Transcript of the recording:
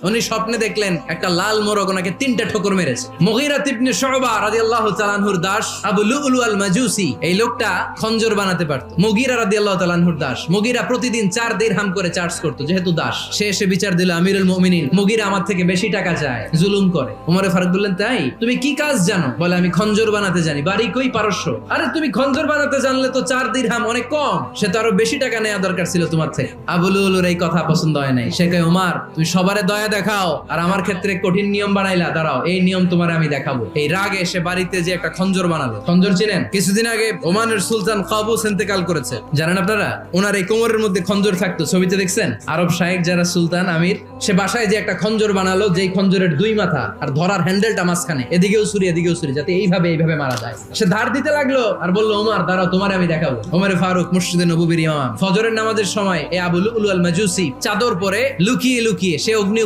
উনি স্বপ্নে দেখলেন একটা লাল মোরগ ওনাকে 3টা ঠোকর মেরেছে। মুগীরা ইবনে শুবা রাদিয়াল্লাহু তাআলা আনহুর দাস আবু লুলু আল মাজুসি, এই লোকটা খঞ্জর বানাতে পারত। মুগীরা রাদিয়াল্লাহু তাআলা আনহুর দাস। মুগীরা প্রতিদিন 4 দিরহাম করে চার্জ করত, যেহেতু দাস। সে এসে বিচার দিল, আমিরুল মুমিনিন, মুগীরা আমার থেকে বেশি টাকা চায়, জুলুম করে। ওমর ফারুক বললেন, তাই? তুমি কি কাজ জানো? বলে, আমি খঞ্জর বানাতে জানি। বাড়ি কই? পারস্য। আরে তুমি খঞ্জর বানাতে জানলে তো 4 দিরহাম অনেক কম, সে তো আরো বেশি টাকা নেওয়া দরকার ছিল তোমার থেকে। আবু লুলুর এই কথা পছন্দ হয় নাই। সে কয়, ওমর তুমি সবারে দয়া দেখাও আর আমার ক্ষেত্রে কঠিন নিয়ম বানাইলা, দাঁড়াও এই নিয়ম তোমার আমি দেখাবো। এই রাগে সে বাড়িতে যে একটা খঞ্জর বানালো। খঞ্জর চিনেন? কিছুদিন আগে ওমানের সুলতান কাবুস ইন্তেকাল করেছে, জানেন আপনারা? ওনার এই কোমরের মধ্যে খঞ্জর থাকতো, ছবিতে দেখছেন? আরব শাহেক যারা সুলতান আমির, সে বাসায় যে একটা খঞ্জর বানালো, যেই খঞ্জরের 2 মাথা আর ধরার হ্যান্ডেলটা মাঝখানে, এদিকেও ছুরি এদিকেও ছুরি, যাতে এইভাবে মারা যায়। সে ধার দিতে লাগলো আর বললো, ওমর দাঁড়াও তোমার আমি দেখাবো। ওমর ফারুক মসজিদে নববীর ইমাম, ফজরের নামাজের সময় এই আবু লুলু আল মাজুসি চাদর পরে লুকিয়ে লুকিয়ে সে অগ্নি